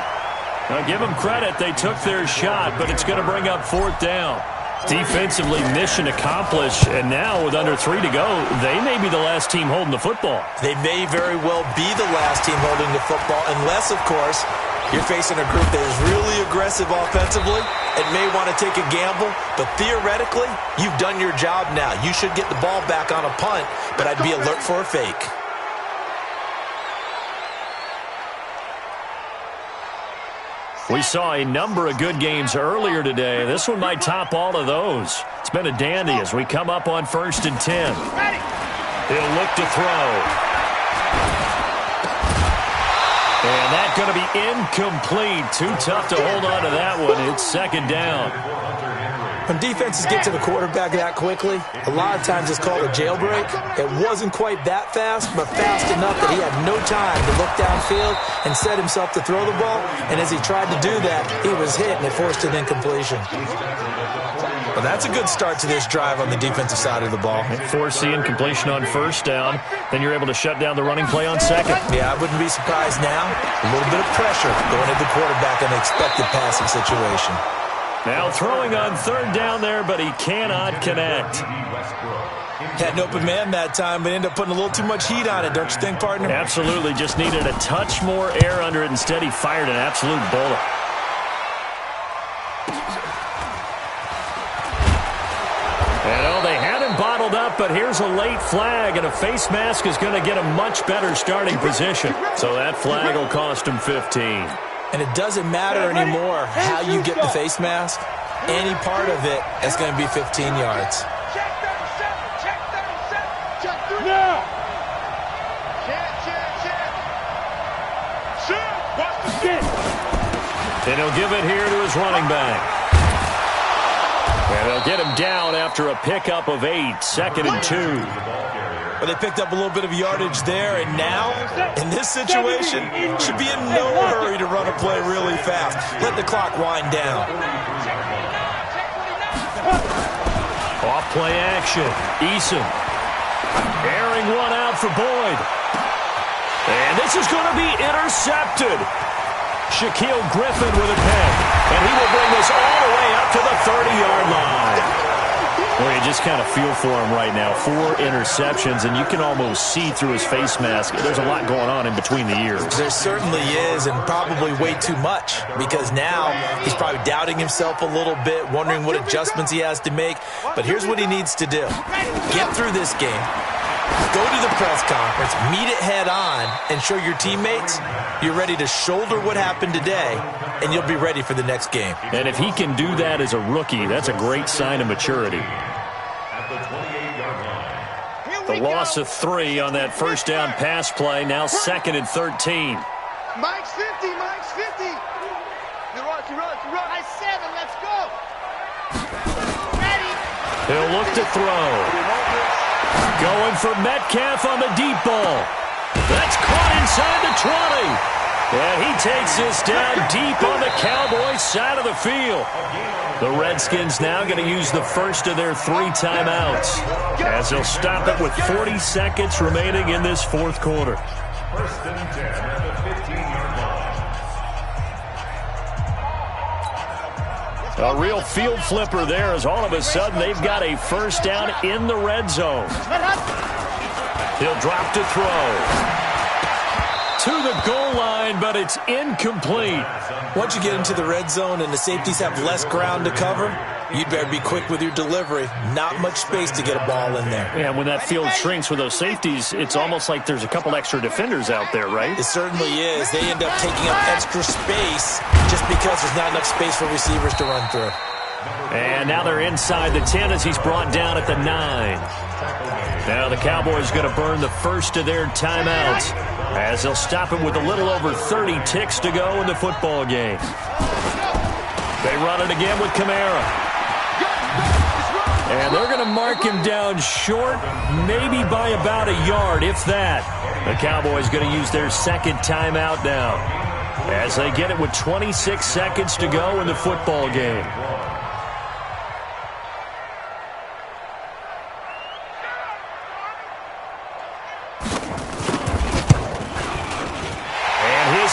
Now give them credit, they took their shot, but it's going to bring up 4th down. Defensively, mission accomplished, and now with under 3 to go, they may be the last team holding the football. They may very well be the last team holding the football, unless, of course, you're facing a group that is really aggressive offensively and may want to take a gamble, but theoretically, you've done your job now. You should get the ball back on a punt, but I'd be alert for a fake. We saw a number of good games earlier today. This one might top all of those. It's been a dandy as we come up on 1st and 10. He'll look to throw. And that's going to be incomplete. Too tough to hold on to that one. It's 2nd down. When defenses get to the quarterback that quickly, a lot of times it's called a jailbreak. It wasn't quite that fast, but fast enough that he had no time to look downfield and set himself to throw the ball. And as he tried to do that, he was hit, and it forced an incompletion. Well, that's a good start to this drive on the defensive side of the ball. Force the incompletion on 1st down. Then you're able to shut down the running play on 2nd. Yeah, I wouldn't be surprised now. A little bit of pressure going at the quarterback in an expected passing situation. Now throwing on 3rd down there, but he cannot connect. Had an open man that time, but ended up putting a little too much heat on it, don't you think, partner? Absolutely. Just needed a touch more air under it. Instead, he fired an absolute bullet. And they had him bottled up, but here's a late flag, and a face mask is going to get a much better starting position. So that flag will cost him 15. And it doesn't matter anymore how you get the face mask. Any part of it is going to be 15 yards. Now! And he'll give it here to his running back. And they'll get him down after a pickup of 8, 2nd and 2. Well, they picked up a little bit of yardage there, and now, in this situation, should be in no hurry to run a play really fast. Let the clock wind down. Off play action. Eason airing one out for Boyd. And this is going to be intercepted. Shaquille Griffin with a pick. And he will bring this all the way up to the 30-yard line. Well, you just kind of feel for him right now. 4 interceptions, and you can almost see through his face mask. There's a lot going on in between the ears. There certainly is, and probably way too much, because now he's probably doubting himself a little bit, wondering what adjustments he has to make. But here's what he needs to do. Get through this game. Go to the press conference, meet it head on, and show your teammates you're ready to shoulder what happened today, and you'll be ready for the next game. And if he can do that as a rookie, that's a great sign of maturity. The loss of 3 on that 1st down pass play, now 2nd and 13. Mike's 50, Mike's 50. You run. I said it, let's go. Ready. He'll look to throw. Going for Metcalf on the deep ball. That's caught inside the 20. And he takes this down deep on the Cowboys' side of the field. The Redskins now going to use the first of their 3 timeouts as they'll stop it with 40 seconds remaining in this fourth quarter. First and 10 at the 15-yard line. A real field flipper there as all of a sudden they've got a first down in the red zone. He'll drop to throw. To the goal line, but it's incomplete. Once you get into the red zone and the safeties have less ground to cover, you'd better be quick with your delivery. Not much space to get a ball in there. Yeah, when that field shrinks with those safeties, it's almost like there's a couple extra defenders out there, right? It certainly is. They end up taking up extra space just because there's not enough space for receivers to run through. And now they're inside the 10 as he's brought down at the 9. Now the Cowboys going to burn the first of their timeouts as they'll stop it with a little over 30 ticks to go in the football game. They run it again with Kamara. And they're going to mark him down short, maybe by about a yard, if that. The Cowboys going to use their second timeout now as they get it with 26 seconds to go in the football game.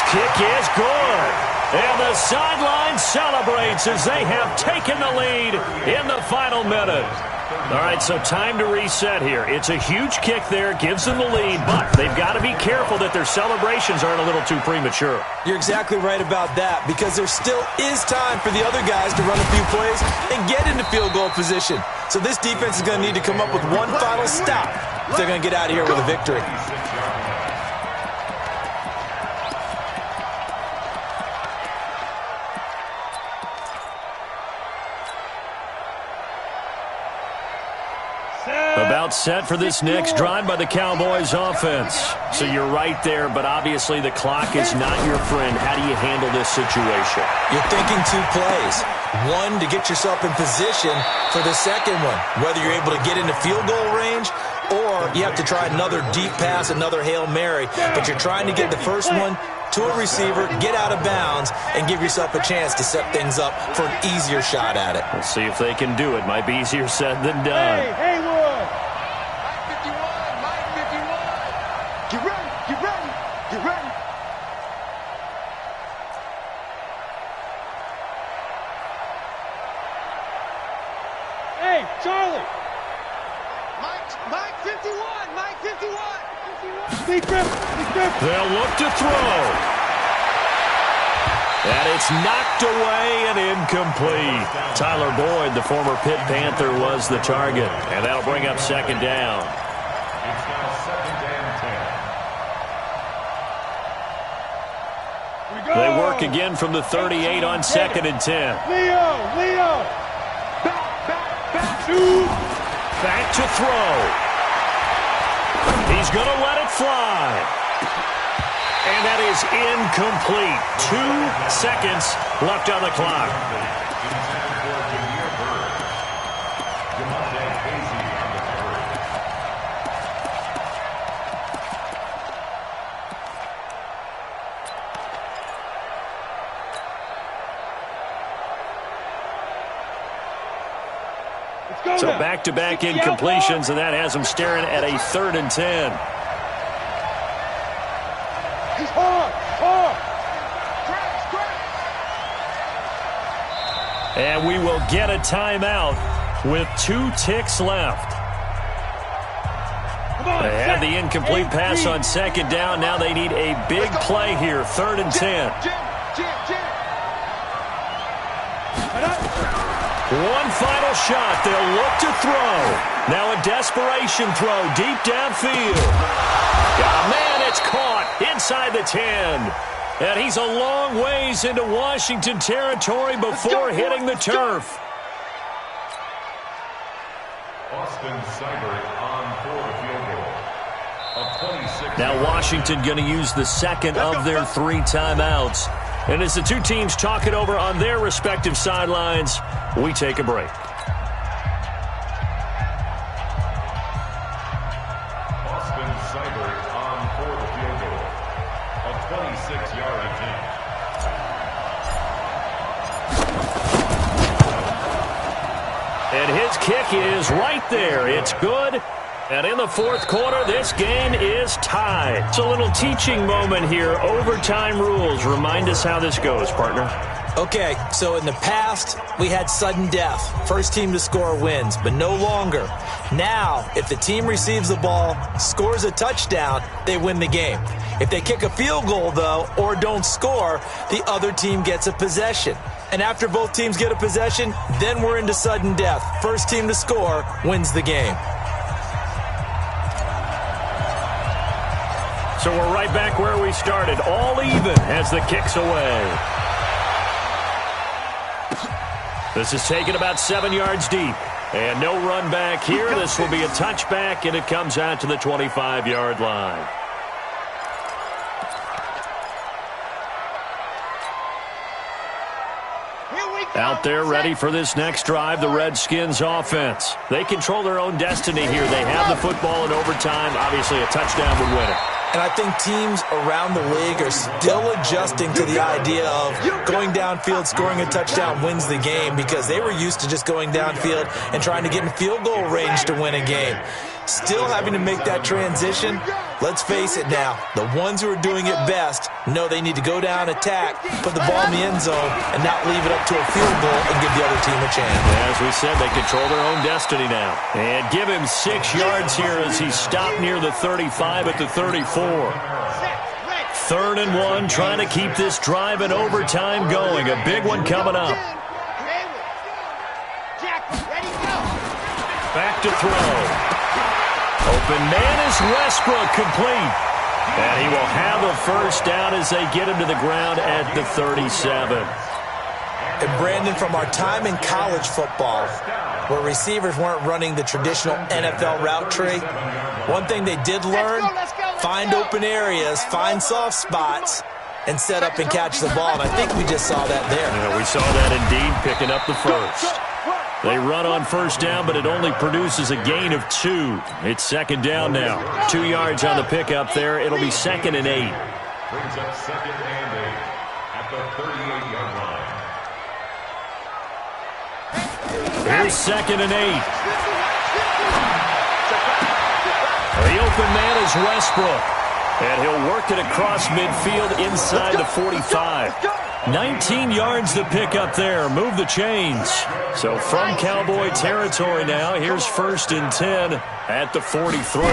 Kick is good. And the sideline celebrates as they have taken the lead in the final minute. All right, so time to reset here. It's a huge kick there, gives them the lead, but they've got to be careful that their celebrations aren't a little too premature. You're exactly right about that because there still is time for the other guys to run a few plays and get into field goal position. So this defense is going to need to come up with one final stop if they're going to get out of here with a victory. About set for this next drive by the Cowboys offense. So you're right there, but obviously the clock is not your friend. How do you handle this situation? You're thinking 2 plays. One, to get yourself in position for the second one, whether you're able to get into field goal range or you have to try another deep pass, another Hail Mary, but you're trying to get the first one to a receiver, get out of bounds, and give yourself a chance to set things up for an easier shot at it. We'll see if they can do it. Might be easier said than done. Hey, Haywood! Mike 51! Get ready! Get ready! Get ready! Hey, Charlie! Mike 51! Mike 51! Speed grip! Speed grip! They'll look to throw. And it's knocked away and incomplete. Tyler Boyd, the former Pitt Panther, was the target. And that'll bring up second down. It's now second and 10. They work again from the 38 on second and 10. Leo! Back! Shoot! Back to throw. He's going to let it fly. And that is incomplete. 2 seconds left on the clock. So back-to-back incompletions, and that has them staring at a 3rd and 10. And we will get a timeout with 2 ticks left. They had the incomplete pass on second down. Now they need a big play here, 3rd and 10. One final shot. They'll look to throw. Now a desperation throw deep downfield. Oh, man, it's caught inside the 10. And he's a long ways into Washington territory before hitting the turf. Austin Seibert on for the field goal. A 26. Now Washington going to use the second of their 3 timeouts. And as the 2 teams talk it over on their respective sidelines, we take a break. Austin Seibert on for the field goal. A 26-yard his kick is right there. It's good. And in the fourth quarter, this game is tied. It's a little teaching moment here. Overtime rules. Remind us how this goes, partner. Okay, so in the past, we had sudden death. First team to score wins, but no longer. Now, if the team receives the ball, scores a touchdown, they win the game. If they kick a field goal, though, or don't score, the other team gets a possession. And after both teams get a possession, then we're into sudden death. First team to score wins the game. So we're right back where we started. All even as the kick's away. This is taken about 7 yards deep. And no run back here. This will be a touchback, and it comes out to the 25-yard line. Out there ready for this next drive, the Redskins offense. They control their own destiny here. They have the football in overtime. Obviously, a touchdown would win it. And I think teams around the league are still adjusting to the idea of going downfield, scoring a touchdown wins the game, because they were used to just going downfield and trying to get in field goal range to win a game. Still having to make that transition. Let's face it now, the ones who are doing it best know they need to go down, attack, put the ball in the end zone, and not leave it up to a field goal and give the other team a chance. As we said, they control their own destiny now. And give him 6 yards here as he stopped near the 35 at the 34. 3rd and 1, trying to keep this drive in overtime going. A big one coming up. Back to throw. Open man is Westbrook, complete. And he will have a first down as they get him to the ground at the 37. And Brandon, from our time in college football, where receivers weren't running the traditional NFL route tree, one thing they did learn, find open areas, find soft spots, and set up and catch the ball. And I think we just saw that there. Yeah, we saw that indeed, picking up the first. They run on first down, but it only produces a gain of 2. It's second down now. 2 yards on the pickup there. It'll be 2nd and 8. Brings up 2nd and 8 at the 38-yard line. Here's 2nd and 8. The open man is Westbrook. And he'll work it across midfield inside the 45. 19 yards to pick up there. Move the chains. So from Cowboy territory now, here's 1st and 10 at the 43.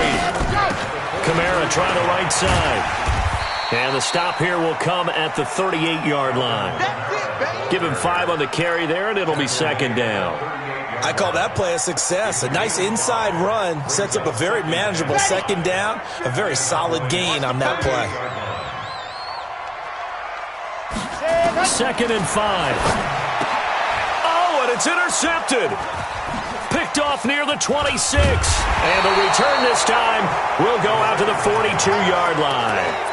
Kamara trying to right side. And the stop here will come at the 38-yard line. Give him 5 on the carry there, and it'll be 2nd down. I call that play a success. A nice inside run sets up a very manageable 2nd down. A very solid gain on that play. 2nd and 5. Oh, and it's intercepted. Picked off near the 26. And the return this time will go out to the 42-yard line.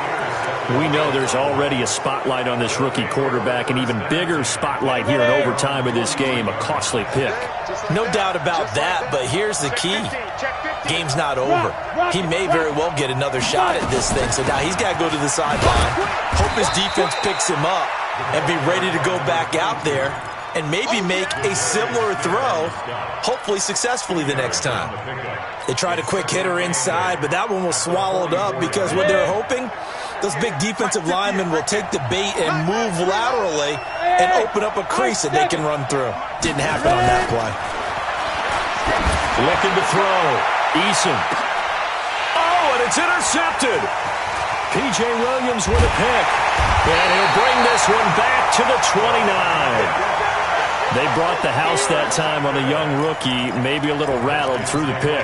We know there's already a spotlight on this rookie quarterback, an even bigger spotlight here in overtime of this game, a costly pick. No doubt about that, but here's the key. Game's not over. He may very well get another shot at this thing, so now he's got to go to the sideline, hope his defense picks him up, and be ready to go back out there and maybe make a similar throw, hopefully successfully the next time. They tried a quick hitter inside, but that one was swallowed up because what they're hoping, those big defensive linemen will take the bait and move laterally and open up a crease that they can run through. Didn't happen on that play. Looking to throw. Eason. Oh, and it's intercepted. P.J. Williams with a pick. And he'll bring this one back to the 29. They brought the house that time on a young rookie, maybe a little rattled through the pick.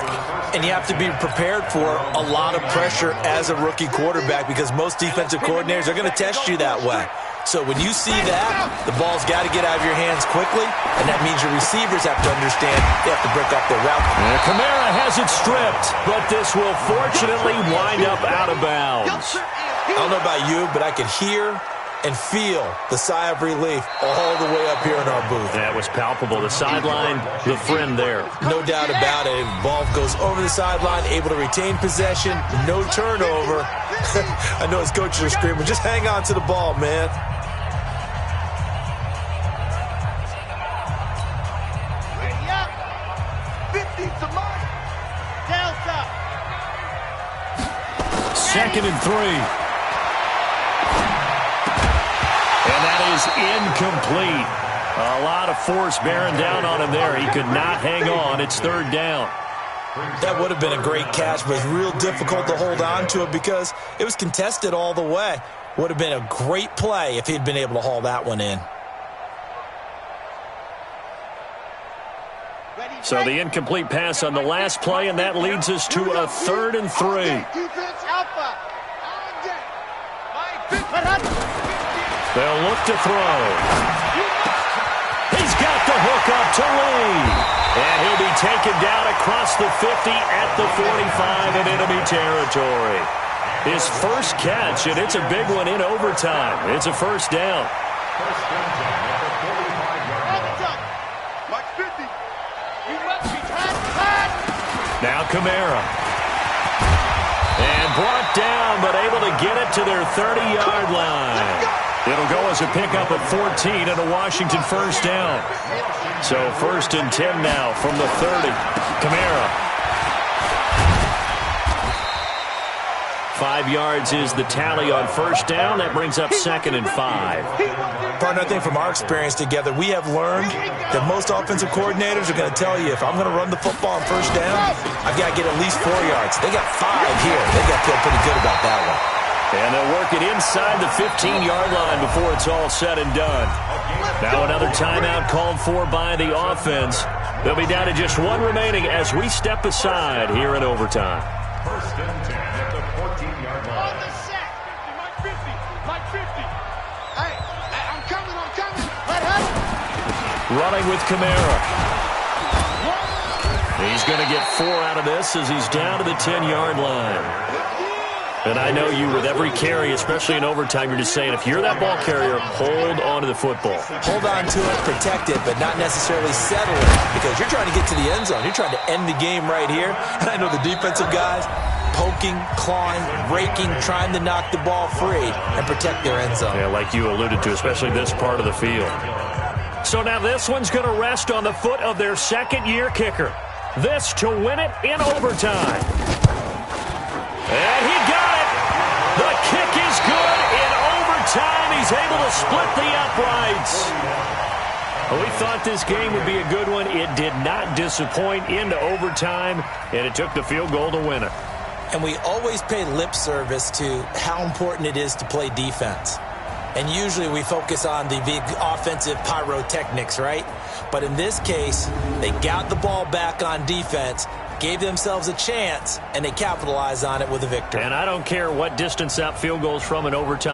And you have to be prepared for a lot of pressure as a rookie quarterback because most defensive coordinators are going to test you that way. So when you see that, the ball's got to get out of your hands quickly, and that means your receivers have to understand they have to break up their route. And Kamara has it stripped, but this will fortunately wind up out of bounds. I don't know about you, but I could hear and feel the sigh of relief all the way up here in our booth. That was palpable. The sideline, the friend there. No doubt about it. Ball goes over the sideline, able to retain possession, no turnover. I know his coaches are screaming, just hang on to the ball, man. 2nd and 3. And that is incomplete. A lot of force bearing down on him there. He could not hang on. It's 3rd down. That would have been a great catch, but it's real difficult to hold on to it because it was contested all the way. Would have been a great play if he'd been able to haul that one in. So the incomplete pass on the last play, and that leads us to a 3rd and 3. They'll look to throw. He's got the hook up to Lee. And he'll be taken down across the 50 at the 45 in enemy territory. His first catch, and it's a big one in overtime. It's a 1st down. Now Kamara. And brought down, but able to get it to their 30-yard line. It'll go as a pickup at 14 and a Washington 1st down. So 1st and 10 now from the 30. Kamara. 5 yards is the tally on 1st down. That brings up 2nd and 5. Partner, I think from our experience together, we have learned that most offensive coordinators are going to tell you, if I'm going to run the football on 1st down, I've got to get at least 4 yards. They got 5 here. They got to feel pretty good about that one. And they'll work it inside the 15-yard line before it's all said and done. Now another timeout called for by the offense. They'll be down to just 1 remaining as we step aside here in overtime. 1st and 10 at the 14-yard line. On the set. Mike 50. Mike 50. Hey, I'm coming. Let him. Running with Kamara. He's going to get 4 out of this as he's down to the 10-yard line. And I know you, with every carry, especially in overtime, you're just saying, if you're that ball carrier, hold on to the football. Hold on to it, protect it, but not necessarily settle it, because you're trying to get to the end zone. You're trying to end the game right here. And I know the defensive guys poking, clawing, raking, trying to knock the ball free and protect their end zone. Yeah, like you alluded to, especially this part of the field. So now this one's going to rest on the foot of their 2nd-year kicker. This to win it in overtime. And he got it. The kick is good in overtime. He's able to split the uprights. Well, we thought this game would be a good one. It did not disappoint into overtime, and it took the field goal to win it. And we always pay lip service to how important it is to play defense. And usually we focus on the big offensive pyrotechnics, right? But in this case, they got the ball back on defense, gave themselves a chance, and they capitalized on it with a victory. And I don't care what distance that field goes from in overtime.